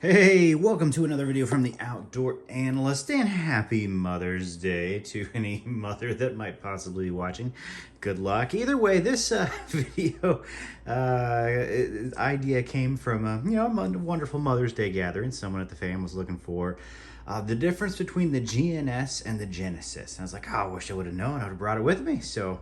Hey, welcome to another video from the Outdoor Analyst, and happy Mother's Day to any mother that might possibly be watching. Good luck. Either way, this video idea came from a wonderful Mother's Day gathering. Someone at the fam was looking for the difference between the GNS and the Genesis. And I was like, oh, I wish I would have known. I would have brought it with me. So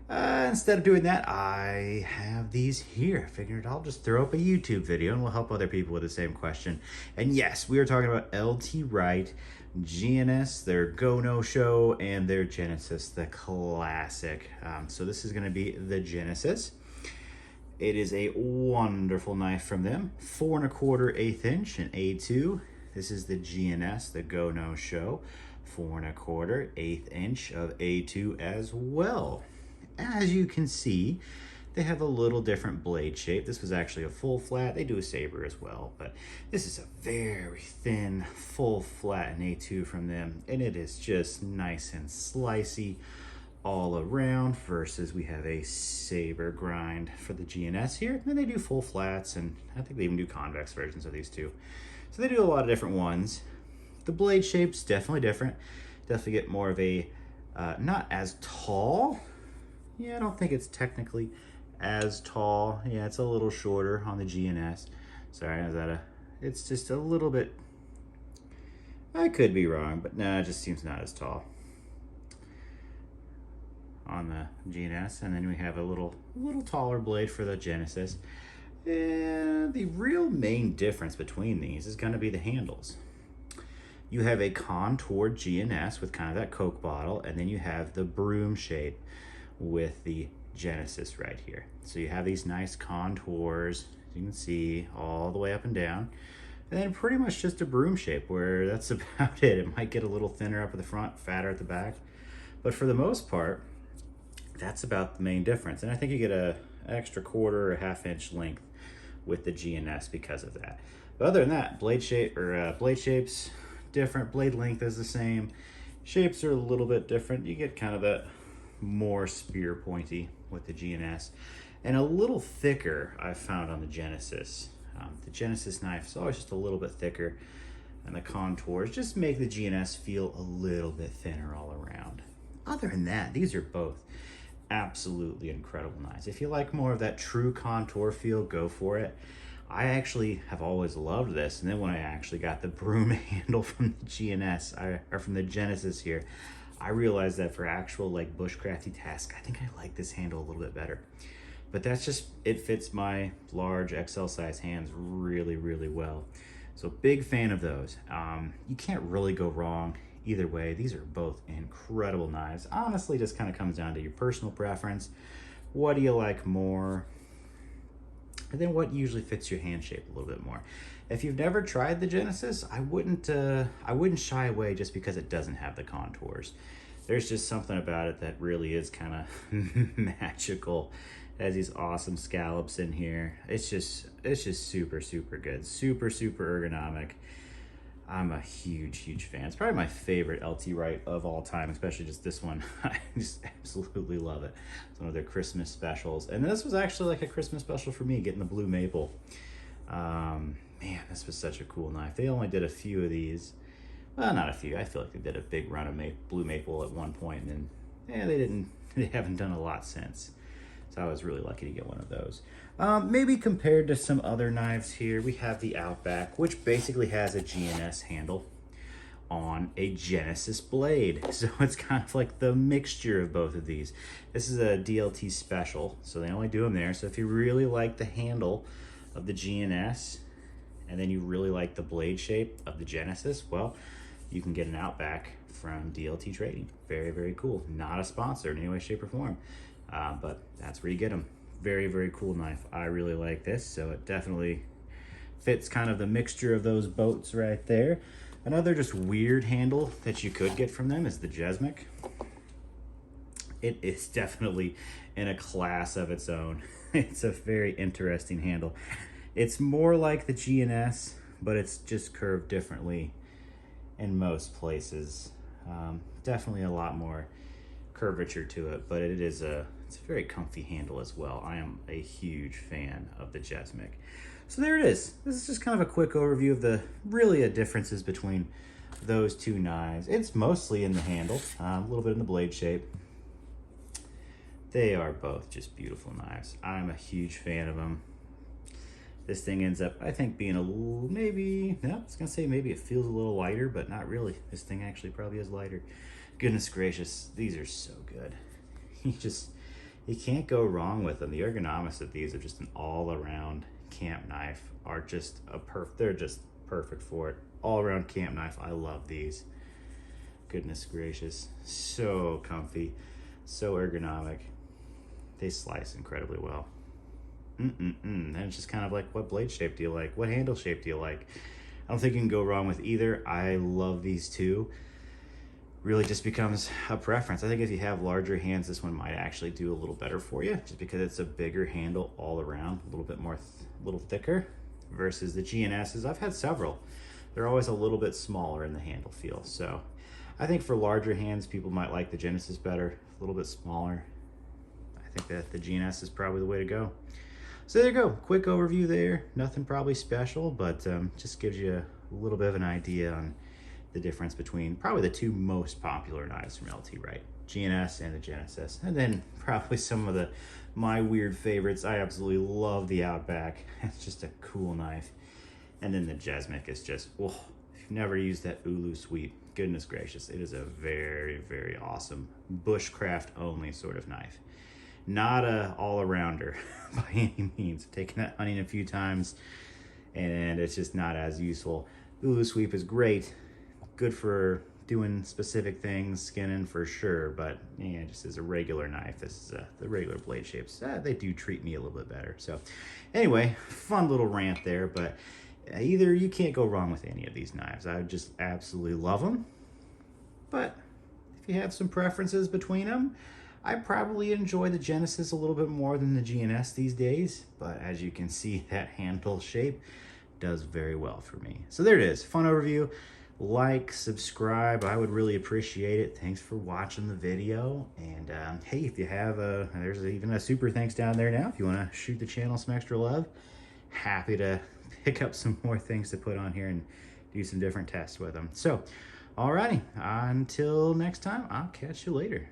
instead of doing that, I have these here. I figured I'll just throw up a YouTube video and we'll help other people with the same question. And yes, we are talking about LT Wright GNS, their Go No Show, and their Genesis, the classic. So this is going to be the Genesis. It is a wonderful knife from them, 4 1/4 inch in A2. This is the GNS, the Go No Show, 4 1/4 inch of A2 as well. As you can see, they have a little different blade shape. This was actually a full flat. They do a saber as well, but this is a very thin, full flat in A2 from them, and it is just nice and slicey all around, versus we have a saber grind for the GNS here. And then they do full flats, and I think they even do convex versions of these too. So they do a lot of different ones. The blade shape's definitely different. Definitely get more of a, not as tall. Yeah, I don't think it's technically as tall. Yeah, it's a little shorter on the GNS. Sorry, is that it's just a little bit, I could be wrong, but no, it just seems not as tall on the GNS. And then we have a little taller blade for the Genesis. And the real main difference between these is going to be the handles. You have a contoured GNS with kind of that Coke bottle, and then you have the broom shape with the Genesis right here. So you have these nice contours, as you can see, all the way up and down. And then pretty much just a broom shape, where that's about it. It might get a little thinner up at the front, fatter at the back. But for the most part, that's about the main difference. And I think you get an extra 1/4 or 1/2 inch length with the GNS because of that. But other than that, blade shapes different, blade length is the same. Shapes are a little bit different. You get kind of that more spear pointy with the GNS, and a little thicker I've found on the Genesis. The Genesis knife is always just a little bit thicker, and the contours just make the GNS feel a little bit thinner all around. Other than that, these are both absolutely incredible knives. If you like more of that true contour feel, go for it. I actually have always loved this, and then when I actually got the broom handle from the GNS, or from the Genesis here, I realized that for actual like bushcrafty tasks, I think I like this handle a little bit better. But that's just, it fits my large XL size hands really, really well. So big fan of those. You can't really go wrong either way. These are both incredible knives. Honestly, just kind of comes down to your personal preference. What do you like more? And then what usually fits your hand shape a little bit more. If you've never tried the Genesis, I wouldn't shy away just because it doesn't have the contours. There's just something about it that really is kind of magical. It has these awesome scallops in here. It's just super, super good. Super, super ergonomic. I'm a huge fan. It's probably my favorite LT Wright of all time, especially just this one. I just absolutely love it. It's one of their Christmas specials. And this was actually like a Christmas special for me, getting the blue maple. Man, this was such a cool knife. They only did a few of these. Well, not a few. I feel like they did a big run of blue maple at one point, and then they haven't done a lot since. So I was really lucky to get one of those. Maybe compared to some other knives here, we have the Outback, which basically has a GNS handle on a Genesis blade. So it's kind of like the mixture of both of these. This is a DLT special, so they only do them there. So if you really like the handle of the GNS, and then you really like the blade shape of the Genesis, well, you can get an Outback from DLT Trading. Very, very cool. Not a sponsor in any way, shape, or form. But that's where you get them. Very, very cool knife. I really like this, so it definitely fits kind of the mixture of those boats right there. Another just weird handle that you could get from them is the Jesmic. It is definitely in a class of its own. It's a very interesting handle. It's more like the GNS, but it's just curved differently in most places. Definitely a lot more curvature to it, but it's a very comfy handle as well. I am a huge fan of the Jesmic. So there it is. This is just kind of a quick overview of the really differences between those two knives. It's mostly in the handle, a little bit in the blade shape. They are both just beautiful knives. I'm a huge fan of them. This thing ends up, I think, being a little, maybe, no, I was gonna say maybe it feels a little lighter, but not really. This thing actually probably is lighter. Goodness gracious, these are so good. You can't go wrong with them. The ergonomics of these are just an all-around camp knife, they're just perfect for it. All-around camp knife, I love these. Goodness gracious, so comfy, so ergonomic. They slice incredibly well. And it's just kind of like, what blade shape do you like? What handle shape do you like? I don't think you can go wrong with either. I love these two. Really just becomes a preference. I think if you have larger hands, this one might actually do a little better for you, just because it's a bigger handle all around, a little bit more, a little thicker, versus the GNSs. I've had several. They're always a little bit smaller in the handle feel. So I think for larger hands, people might like the Genesis better, a little bit smaller. I think that the GNS is probably the way to go. So there you go, quick overview there. Nothing probably special, but just gives you a little bit of an idea on the difference between probably the two most popular knives from LT Wright, GNS and the Genesis. And then probably some of my weird favorites. I absolutely love the Outback. It's just a cool knife. And then the Jesmic is just, oh, if you've never used that Ulu sweep, goodness gracious, it is a very, very awesome bushcraft only sort of knife. Not a all-arounder by any means. I've taken that hunting a few times and it's just not as useful. Ulu sweep is great, good for doing specific things, skinning for sure, but yeah, just as a regular knife, this is the regular blade shapes, they do treat me a little bit better. So anyway, fun little rant there, but either you can't go wrong with any of these knives. I just absolutely love them, but if you have some preferences between them, I probably enjoy the Genesis a little bit more than the GNS these days, but as you can see, that handle shape does very well for me. So there it is, fun overview. Like, subscribe, I would really appreciate it. Thanks for watching the video. And hey, if you have there's even a super thanks down there now. If you want to shoot the channel some extra love, happy to pick up some more things to put on here and do some different tests with them. So, alrighty, until next time, I'll catch you later.